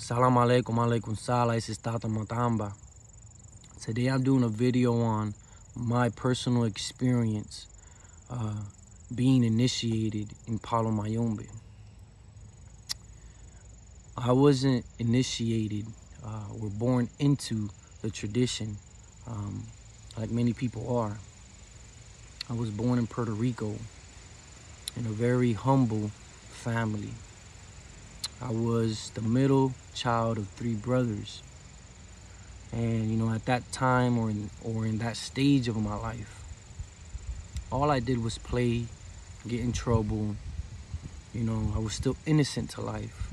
Salam alaikum, alaikum salam, this is Tata Matamba. Today I'm doing a video on my personal experience being initiated in Palo, Mayombe. I wasn't initiated, or born into the tradition like many people are. I was born in Puerto Rico in a very humble family. I was the middle child of 3 brothers. And at that time or in that stage of my life, all I did was play, get in trouble. I was still innocent to life.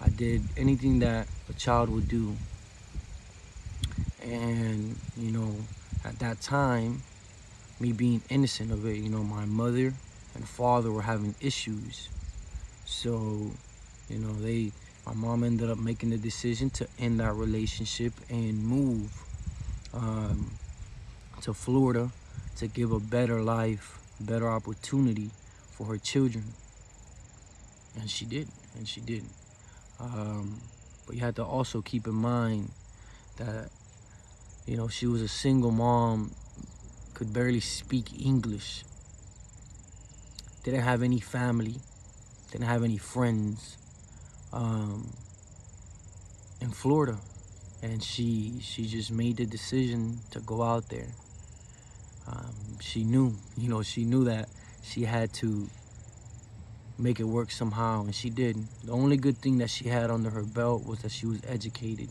I did anything that a child would do. And, at that time, me being innocent of it, my mother and father were having issues. So, my mom ended up making the decision to end that relationship and move to Florida to give a better life, better opportunity for her children. And she did. But you had to also keep in mind that, she was a single mom, could barely speak English, didn't have any family, didn't have any friends in Florida. And she just made the decision to go out there. She knew that she had to make it work somehow, and she did. The only good thing that she had under her belt was that she was educated.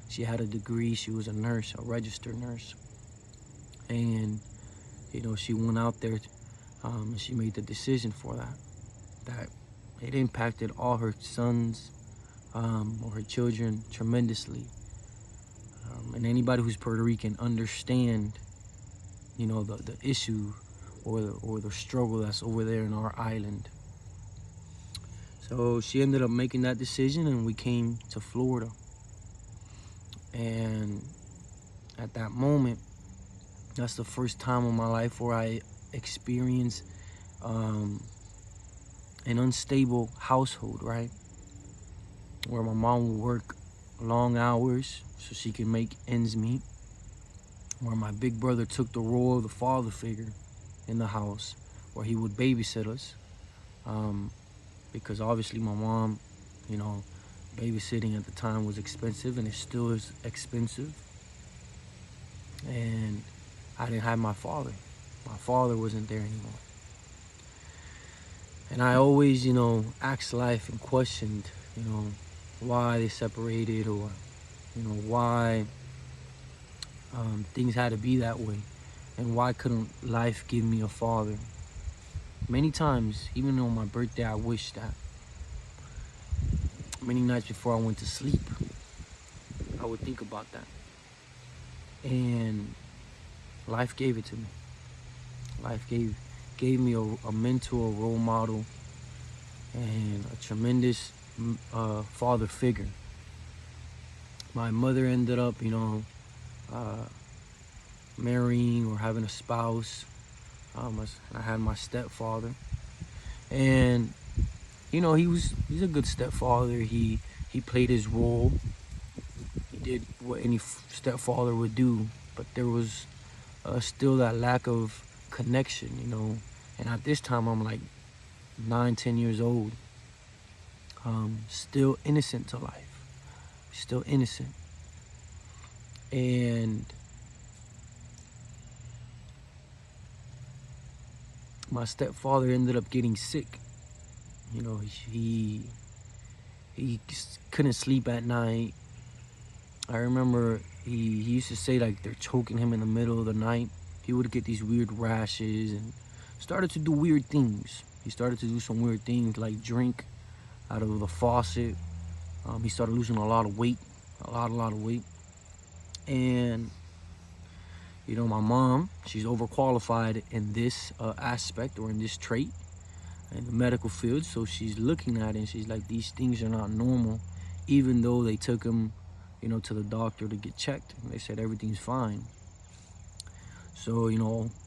She had a degree. She was a nurse, a registered nurse. And she went out there and she made the decision for that it impacted all her sons or her children tremendously. And anybody who's Puerto Rican understand the issue or the struggle that's over there in our island. So she ended up making that decision, and we came to Florida. And at that moment, that's the first time in my life where I experienced an unstable household, right? Where my mom would work long hours so she could make ends meet. Where my big brother took the role of the father figure in the house, where he would babysit us. Because obviously my mom, babysitting at the time was expensive, and it still is expensive. And I didn't have my father. My father wasn't there anymore. And I always, asked life and questioned, why they separated, or, why things had to be that way. And why couldn't life give me a father? Many times, even on my birthday, I wished that. Many nights before I went to sleep, I would think about that. And life gave it to me. Life gave me a mentor, a role model, and a tremendous father figure. My mother ended up, marrying or having a spouse. I had my stepfather, and he's a good stepfather. He played his role. He did what any stepfather would do, but there was still that lack of connection, And at this time, I'm like 9-10 years old, still innocent to life, still innocent. And my stepfather ended up getting sick. He couldn't sleep at night. I remember he used to say, like, they're choking him in the middle of the night. He would get these weird rashes and started to do weird things. He started to do some weird things, like drink out of the faucet. He started losing a lot of weight, a lot of weight. And my mom, she's overqualified in this aspect, or in this trait in the medical field. So she's looking at it and she's like, these things are not normal, even though they took him, to the doctor to get checked. And they said everything's fine. So,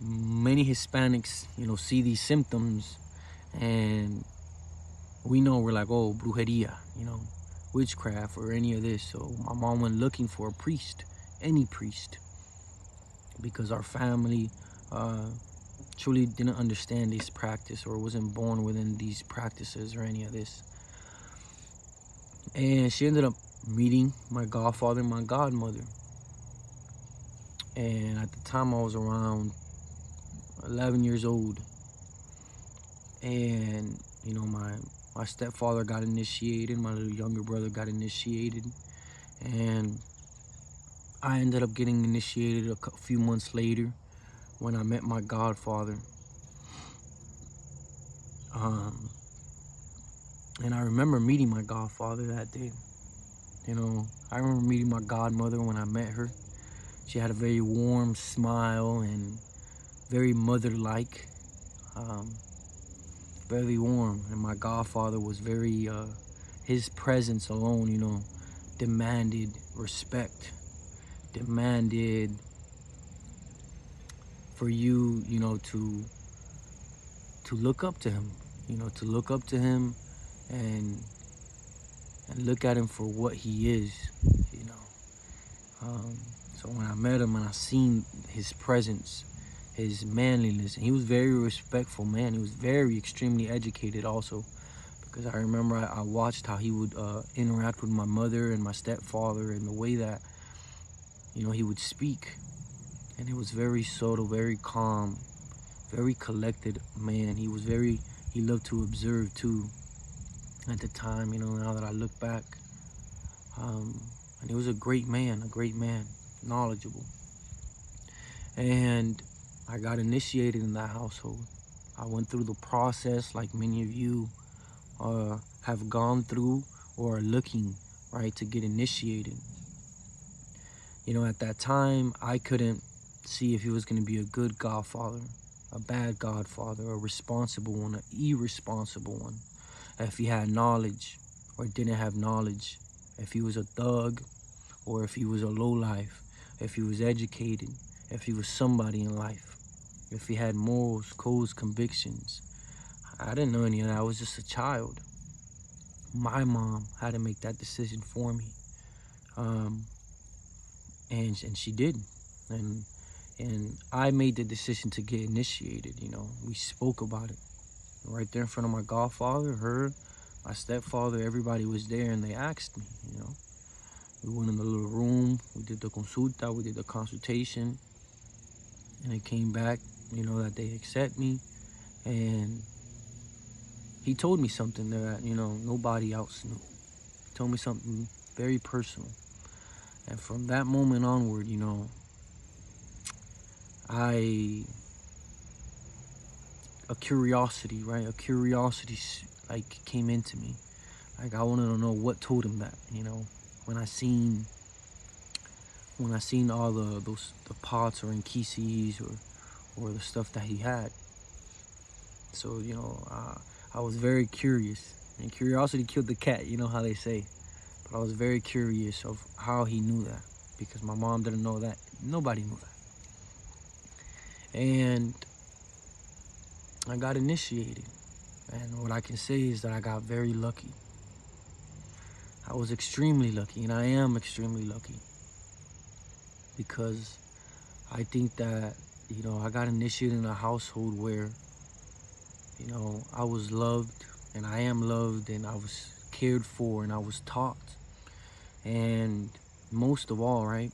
many Hispanics, see these symptoms, and we know, we're like, oh, brujeria, witchcraft or any of this. So my mom went looking for a priest, any priest, because our family truly didn't understand this practice or wasn't born within these practices or any of this. And she ended up meeting my godfather and my godmother. And at the time I was around 11 years old. And, you know, my stepfather got initiated, my little younger brother got initiated. And I ended up getting initiated a few months later when I met my godfather. And I remember meeting my godfather that day. You know, I remember meeting my godmother when I met her. She had a very warm smile and very mother-like, very warm. And my godfather was very, his presence alone, you know, demanded respect, demanded for you, you know, to look up to him, you know, to look up to him and look at him for what he is, you know. So when I met him and I seen his presence, his manliness, and he was very respectful man. He was very extremely educated also, because I remember I watched how he would interact with my mother and my stepfather, and the way that, you know, he would speak. And it was very subtle, very calm, very collected man. He loved to observe too at the time, you know, now that I look back. And he was a great man, knowledgeable. And I got initiated in that household. I went through the process like many of you have gone through or are looking, right, to get initiated. You know, at that time, I couldn't see if he was going to be a good godfather, a bad godfather, a responsible one, an irresponsible one, if he had knowledge or didn't have knowledge, if he was a thug or if he was a lowlife, if he was educated, if he was somebody in life, if he had morals, codes, convictions. I didn't know any of that. I was just a child. My mom had to make that decision for me. And she did. And I made the decision to get initiated, you know. We spoke about it right there in front of my godfather, her, my stepfather, everybody was there, and they asked me, you know. We went in the little room, we did the consulta, we did the consultation, and it came back, you know, that they accept me. And he told me something that, you know, nobody else knew. He told me something very personal. And from that moment onward, you know, a curiosity, right? A curiosity like came into me. Like I wanted to know what told him that, you know. When I seen all the pots or inquisis or the stuff that he had. So, you know, I was very curious. And curiosity killed the cat, you know how they say. But I was very curious of how he knew that, because my mom didn't know that. Nobody knew that. And I got initiated. And what I can say is that I got very lucky. I was extremely lucky, and I am extremely lucky. Because I think that, you know, I got initiated in a household where, you know, I was loved, and I am loved, and I was cared for, and I was taught. And most of all, right?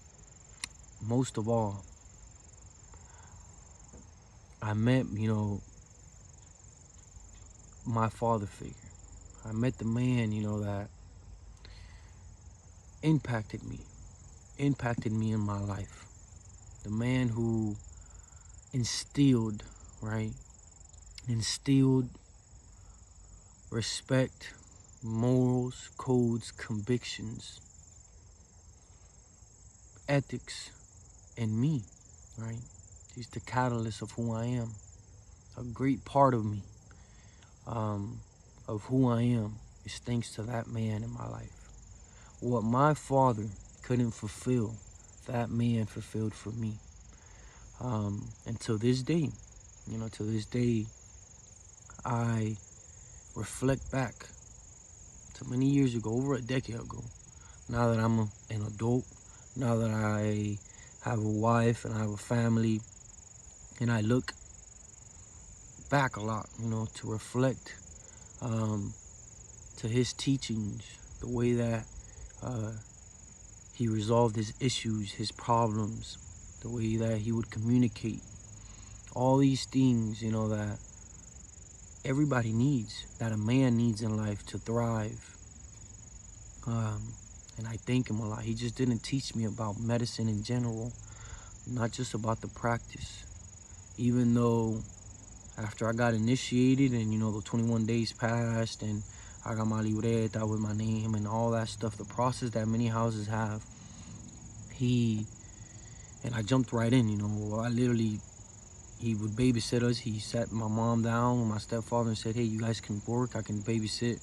Most of all, I met, you know, my father figure. I met the man, you know, that impacted me in my life. The man who instilled, right? Instilled respect, morals, codes, convictions, ethics in me, right? He's the catalyst of who I am. A great part of me, of who I am, is thanks to that man in my life. What my father couldn't fulfill, that man fulfilled for me. And to this day, you know, to this day, I reflect back So many years ago, over a decade ago. Now that I'm an adult, now that I have a wife and I have a family, and I look back a lot, to reflect to his teachings, the way that he resolved his issues, his problems, the way that he would communicate, all these things, that everybody needs, that a man needs in life to thrive. And I thank him a lot. He just didn't teach me about medicine in general, not just about the practice. Even though after I got initiated and, the 21 days passed and I got my libreta with my name and all that stuff, the process that many houses have, and I jumped right in, he would babysit us. He sat my mom down with my stepfather and said, hey, you guys can work. I can babysit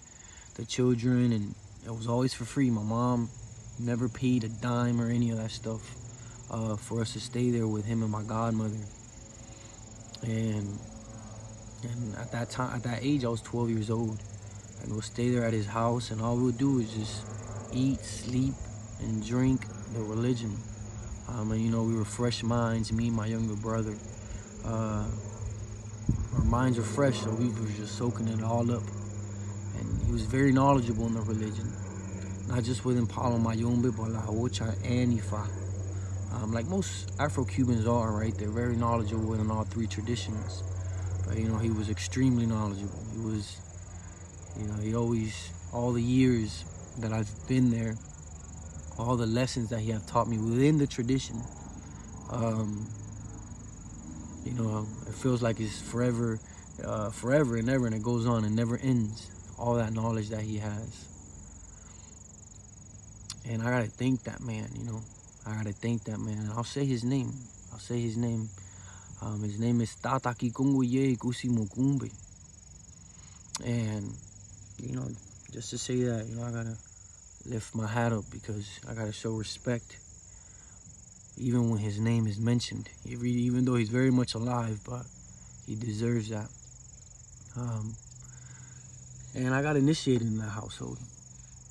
the children. And it was always for free. My mom never paid a dime or any of that stuff for us to stay there with him and my godmother. And at that age, I was 12 years old. And we'll stay there at his house. And all we'll do is just eat, sleep, and drink the religion. And, we were fresh minds, me and my younger brother. Our minds were fresh, so we were just soaking it all up. And he was very knowledgeable in the religion, not just within Palo, Mayombe, but La Ocha and Ifa. Like most Afro-Cubans are, right? They're very knowledgeable in all three traditions. But, he was extremely knowledgeable. He was, he always, all the years that I've been there, all the lessons that he have taught me within the tradition, it feels like it's forever and ever, and it goes on and never ends. All that knowledge that he has. And I gotta thank that man, I gotta thank that man. And I'll say his name. His name is Tata Kikunguye Kusimukumbe. And, just to say that, I gotta lift my hat up because I gotta show respect even when his name is mentioned, even though he's very much alive, but he deserves that. And I got initiated in that household.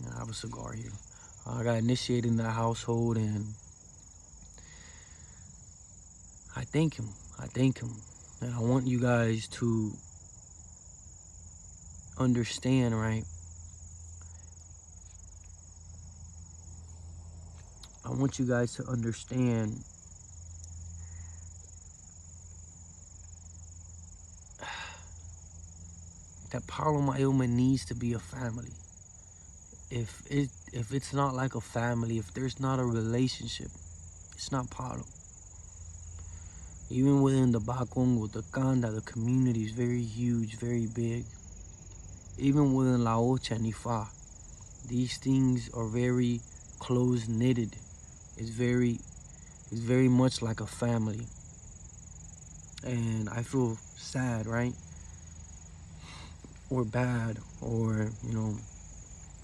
I have a cigar here. I got initiated in that household, and I thank him. And I want you guys to understand, right? I want you guys to understand that Palo Mayombe needs to be a family. If it's not like a family, if there's not a relationship, it's not Palo. Even within the Bakongo, the Kanda, the community is very huge, very big. Even within La Ocha and Ifa, these things are very close-knitted. It's very much like a family. And I feel sad, right? Or bad, or,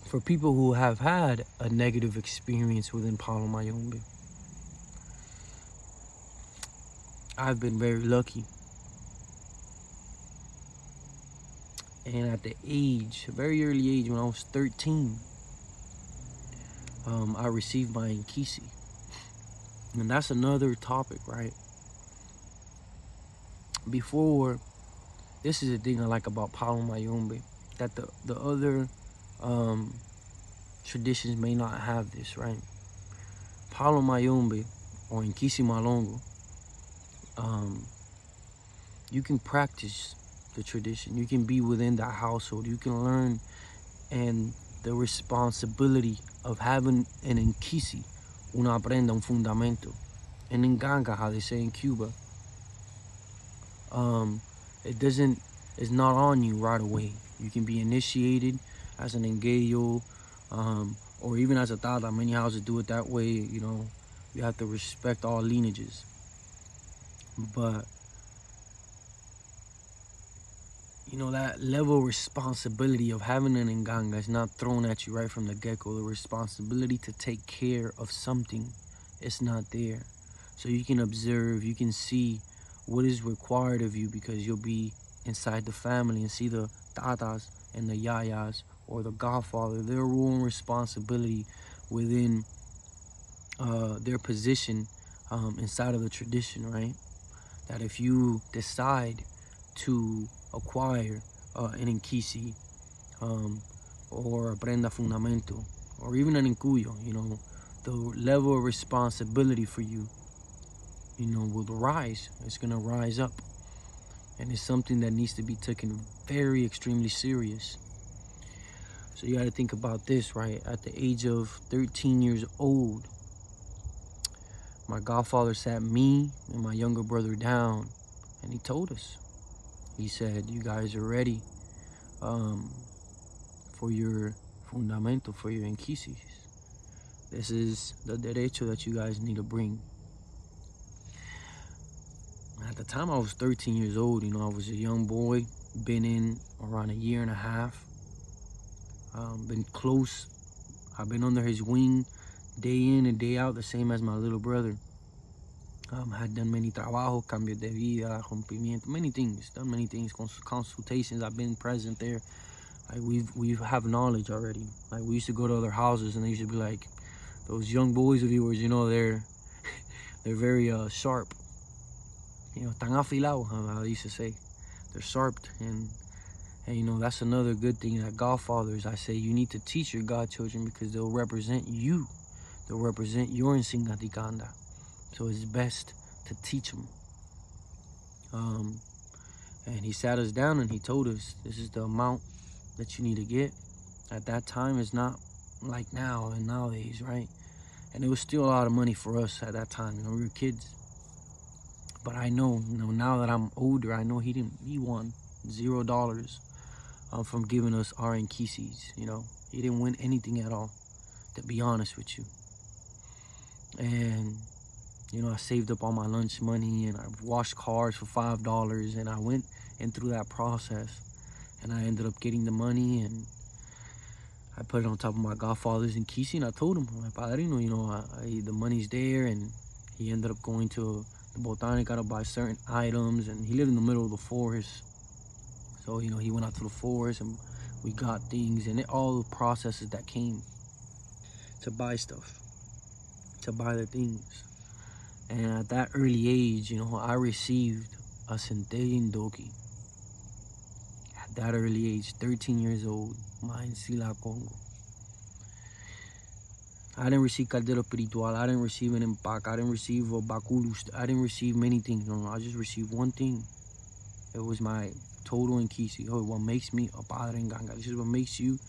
for people who have had a negative experience within Palo Mayombe. I've been very lucky. And at the age, a very early age, when I was 13, I received my Nkisi. And that's another topic, right? Before, this is the thing I like about Palo Mayombe, that the other traditions may not have this, right? Palo Mayombe, or Nkisi Malongo, you can practice the tradition. You can be within that household. You can learn, and the responsibility of having an Nkisi, una aprenda, un fundamento. And in Nganga, how they say in Cuba, it's not on you right away. You can be initiated as an Engayo, or even as a Tata. Many houses do it that way, you have to respect all lineages. But, that level of responsibility of having an Nganga is not thrown at you right from the get-go. The responsibility to take care of something is not there. So you can observe, you can see what is required of you, because you'll be inside the family and see the tatas and the yayas or the godfather, their role and responsibility within their position inside of the tradition, right? That if you decide to acquire an Inkisi or a prenda fundamento or even an Incuyo, the level of responsibility for you, will rise. It's going to rise up. And it's something that needs to be taken very extremely serious. So you got to think about this, right? At the age of 13 years old, my godfather sat me and my younger brother down, and he told us. He said, you guys are ready for your fundamento, for your inquisis. This is the derecho that you guys need to bring. At the time I was 13 years old, I was a young boy, been in around a year and a half, been close. I've been under his wing day in and day out, the same as my little brother. Had done many trabajos, cambios de vida, rompimiento, many things, done many things, consultations. I've been present there. Like we have knowledge already. Like we used to go to other houses and they used to be like, those young boys of yours, they're they're very sharp. Tan afilados, I used to say. They're sharp, and that's another good thing that godfathers, I say, you need to teach your godchildren because they'll represent you. They'll represent your insignificanda. So it's best to teach them. And he sat us down and he told us, this is the amount that you need to get. At that time, it's not like now and nowadays, right? And it was still a lot of money for us at that time. We were kids. But I know, now that I'm older, I know he won $0 from giving us our inquisis. He didn't win anything at all, to be honest with you. And I saved up all my lunch money and I washed cars for $5, and I went in through that process, and I ended up getting the money and I put it on top of my godfather's inquisi, and I told him, my padrino, the money's there. And he ended up going to the botanica to buy certain items, and he lived in the middle of the forest. So, he went out to the forest and we got things, and all the processes that came to buy stuff, to buy the things. And at that early age, I received a centellean doki. At that early age, 13 years old, in Sila, Congo. I didn't receive caldero espiritual. I didn't receive an empac. I didn't receive a baculus. I didn't receive many things. No, I just received one thing. It was my total Nkisi. What makes me a padre Nganga. This is what makes you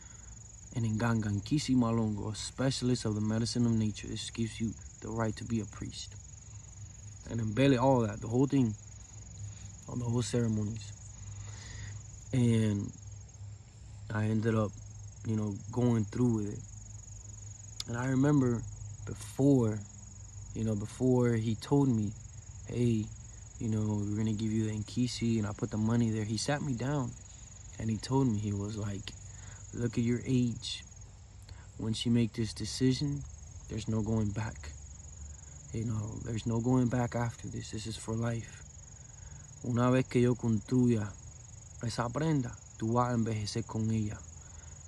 an Nganga, Nkisi Malongo, a specialist of the medicine of nature. This gives you the right to be a priest. And then barely all of that, the whole thing, all the whole ceremonies. And I ended up, going through with it. And I remember before he told me, hey, we're gonna give you the Nkisi, and I put the money there, he sat me down and he told me, he was like, look at your age. Once you make this decision, there's no going back. There's no going back after this. This is for life. Una vez que yo construya esa prenda, tú vas a envejecer con ella.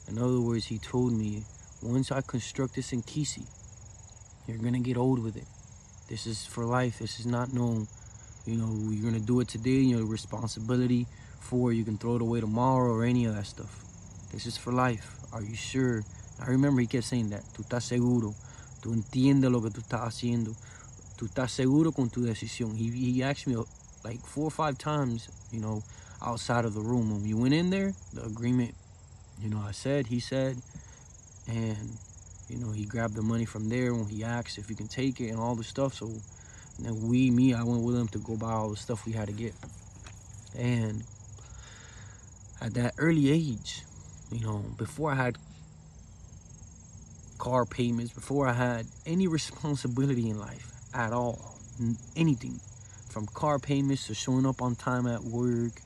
In other words, he told me, once I construct this Nkisi, you're gonna get old with it. This is for life. This is not known. You're gonna do it today, and your responsibility for it, you can throw it away tomorrow or any of that stuff. This is for life. Are you sure? I remember he kept saying that. Tú estás seguro. Tú entiendes lo que tú estás haciendo. Tú estás seguro con tu decisión. He asked me like 4 or 5 times, outside of the room. When we went in there, the agreement, I said, he said, and, he grabbed the money from there when he asked if he can take it and all the stuff. So then I went with him to go buy all the stuff we had to get. And at that early age, before I had car payments, before I had any responsibility in life at all, anything, from car payments to showing up on time at work,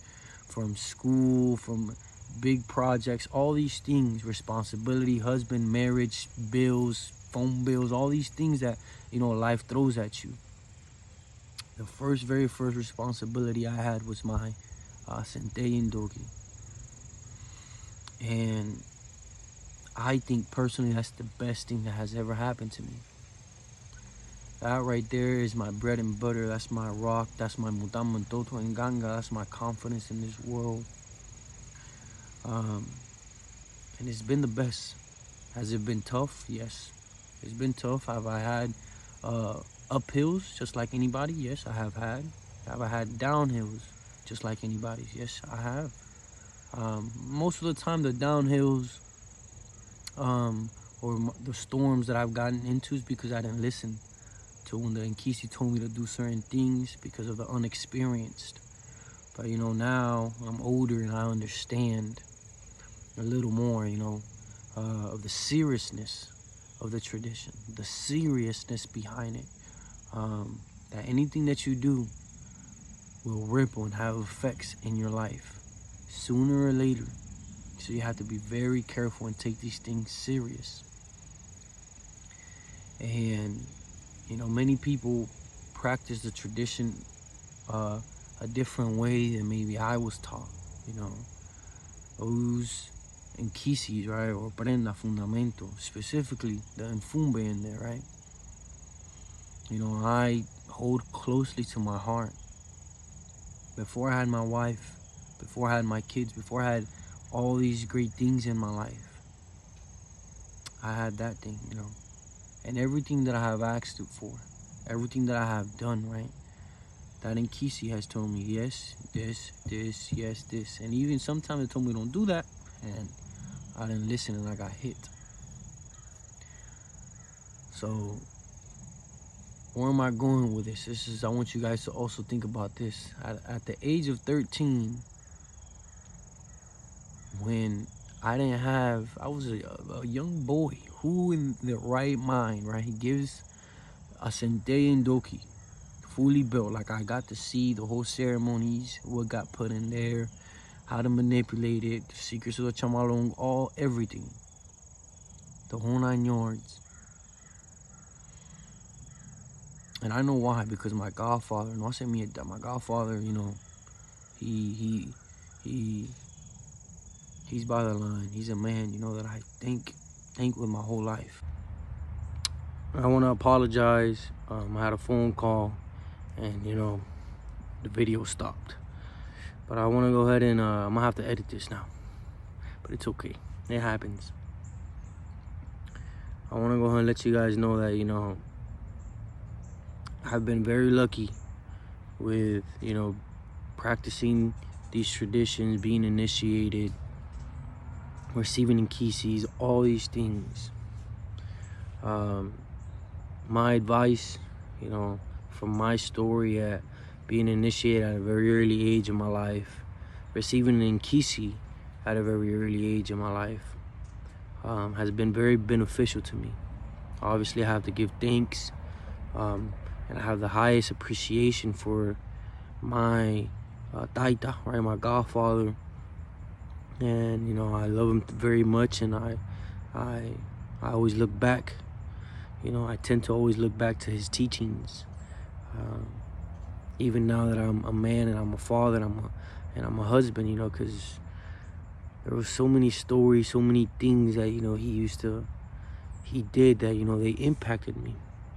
from school, from big projects, all these things, responsibility, husband, marriage, bills, phone bills, all these things that, life throws at you. The very first responsibility I had was my centellean doki. And I think personally that's the best thing that has ever happened to me. That right there is my bread and butter. That's my rock. That's my mutamantoto and Nganga. That's my confidence in this world. And it's been the best. Has it been tough? Yes. It's been tough. Have I had uphills just like anybody? Yes, I have had. Have I had downhills just like anybody? Yes, I have. Most of the time, the downhills or the storms that I've gotten into is because I didn't listen to when the Nkisi told me to do certain things because of the unexperienced. But now I'm older and I understand a little more, of the seriousness of the tradition, the seriousness behind it. That anything that you do will ripple and have effects in your life sooner or later. So you have to be very careful and take these things serious. And many people practice the tradition a different way than maybe I was taught. Those Nkisis, right, or prenda fundamento, specifically the Nfumbe in there, right? I hold closely to my heart. Before I had my wife, before I had my kids, before I had all these great things in my life, I had that thing, and everything that I have asked it for, everything that I have done, right, that Nkisi has told me, yes, this, yes, this, and even sometimes it told me don't do that, and I didn't listen and I got hit. So where am I going with this? I want you guys to also think about this. At the age of 13, when I was a young boy, who in the right mind, right? He gives a Sente and Doki, fully built. Like, I got to see the whole ceremonies, what got put in there, how to manipulate it, the secrets of the Chamalong, everything. The whole 9 yards. And I know why, because my godfather, no se mienta, my godfather, he's by the line. He's a man, that I thank with my whole life. I want to apologize. I had a phone call and, the video stopped. But I want to go ahead and I'm going to have to edit this now. But it's okay. It happens. I want to go ahead and let you guys know that, I've been very lucky with, practicing these traditions, being initiated, receiving Nkisis, all these things. My advice, from my story at being initiated at a very early age in my life, receiving an Nkisi at a very early age in my life, has been very beneficial to me. Obviously, I have to give thanks, and I have the highest appreciation for my taita, right, my godfather, and I love him very much, and I always look back. I tend to always look back to his teachings. Even now that I'm a man and I'm a father and I'm a husband, because there were so many stories, so many things that he did that they impacted me.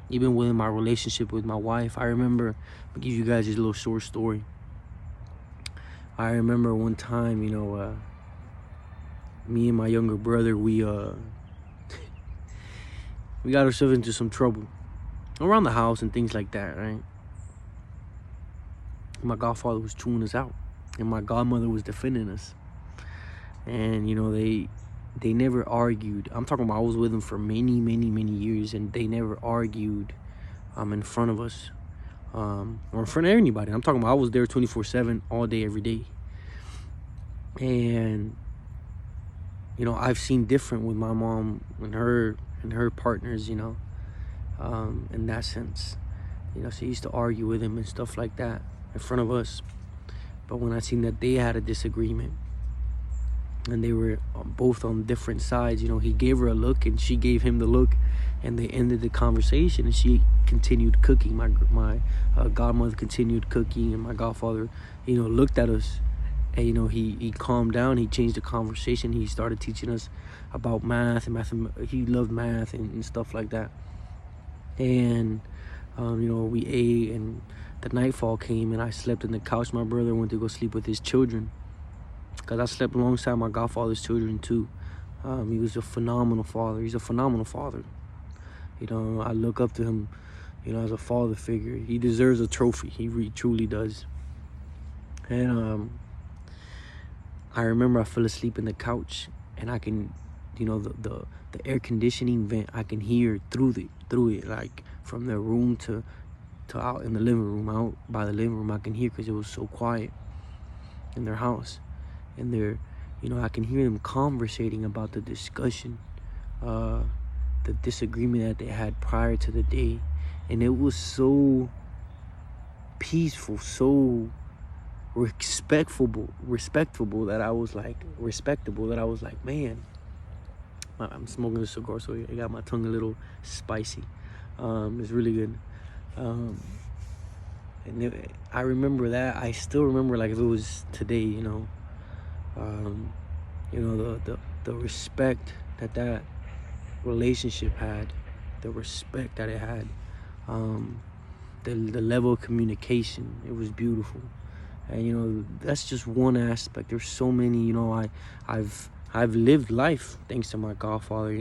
Even within my relationship with my wife, I remember, I'll give you guys this little short story. I remember one time, me and my younger brother, we got ourselves into some trouble around the house and things like that, right? My godfather was chewing us out, and my godmother was defending us. And they never argued. I'm talking about I was with them for many, many, many years, and they never argued in front of us, or in front of anybody. I'm talking about I was there 24/7, all day, every day. And I've seen different with my mom and her partners, in that sense. She used to argue with him and stuff like that in front of us. But when I seen that they had a disagreement and they were both on different sides, he gave her a look and she gave him the look, and they ended the conversation, and she continued cooking. My godmother continued cooking, and my godfather, looked at us And he calmed down. He changed the conversation. He started teaching us about math and he loved math and stuff like that. And we ate, and the nightfall came, and I slept in the couch. My brother went to go sleep with his children, because I slept alongside my godfather's children too. He was a phenomenal father. He's a phenomenal father. I look up to him, as a father figure. He deserves a trophy. He truly does. And I remember I fell asleep in the couch, and I can, the air conditioning vent, I can hear through it, like from their room to out in the living room, out by the living room, I can hear, because it was so quiet in their house. And they're, I can hear them conversating about the discussion, the disagreement that they had prior to the day. And it was so peaceful, so respectable that I was like, man. I'm smoking a cigar, so I got my tongue a little spicy. It's really good. I remember that. I still remember like if it was today, the respect that relationship had, the respect that it had, the level of communication. It was beautiful. And that's just one aspect. There's so many. I've lived life thanks to my godfather.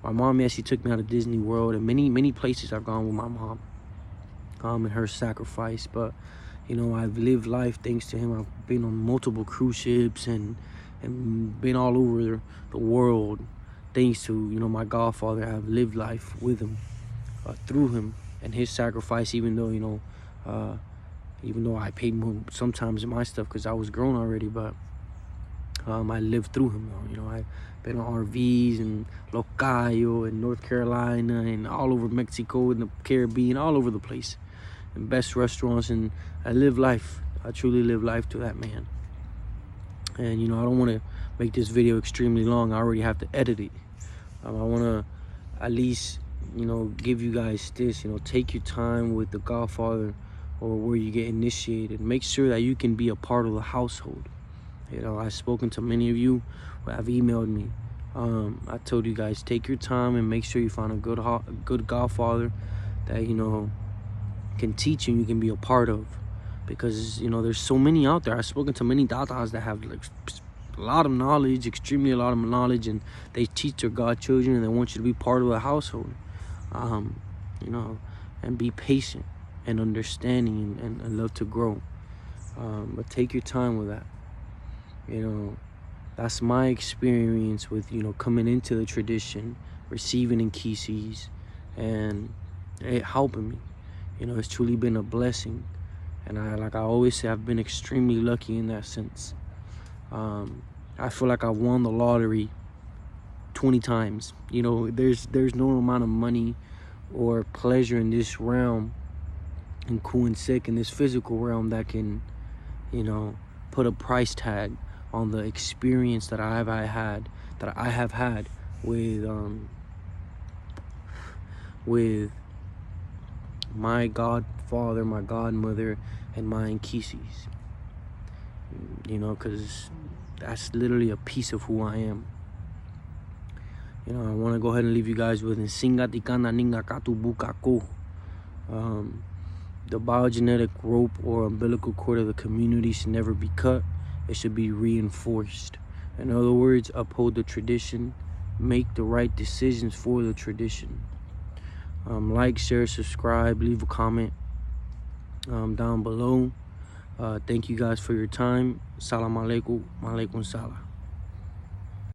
My mom, she took me out of Disney World, and many places I've gone with my mom, and her sacrifice. But I've lived life thanks to him. I've been on multiple cruise ships and been all over the world thanks to my godfather. I've lived life with him, through him and his sacrifice. Even though I paid more sometimes in my stuff because I was grown already, but I lived through him. I've been on RVs and Los Cayos and North Carolina and all over Mexico and the Caribbean, all over the place, and best restaurants. And I live life. I truly live life to that man. And I don't want to make this video extremely long. I already have to edit it. I want to at least give you guys this. Take your time with the godfather, or where you get initiated. Make sure that you can be a part of the household. I've spoken to many of you who have emailed me. I told you guys, take your time and make sure you find a good godfather that can teach you, you can be a part of. Because there's so many out there. I've spoken to many tatas that have like a lot of knowledge, extremely a lot of knowledge, and they teach their godchildren, and they want you to be part of the household. And be patient and understanding and love to grow. But take your time with that. That's my experience with coming into the tradition, receiving in Nkisi's, and it helping me. It's truly been a blessing. And I always say, I've been extremely lucky in that sense. I feel like I won the lottery 20 times. There's no amount of money or pleasure in this realm, in Kuinsik, in this physical realm, that can, put a price tag on the experience that I have had with my godfather, my godmother, and my Nkisi's. Because that's literally a piece of who I am. I want to go ahead and leave you guys with Nsinga Tikana Ninga Katu Bukako. The biogenetic rope or umbilical cord of the community should never be cut. It should be reinforced. In other words, uphold the tradition, make the right decisions for the tradition. Like, share, subscribe, leave a comment down below. Thank you guys for your time. Salam alaikum, malaikum salam.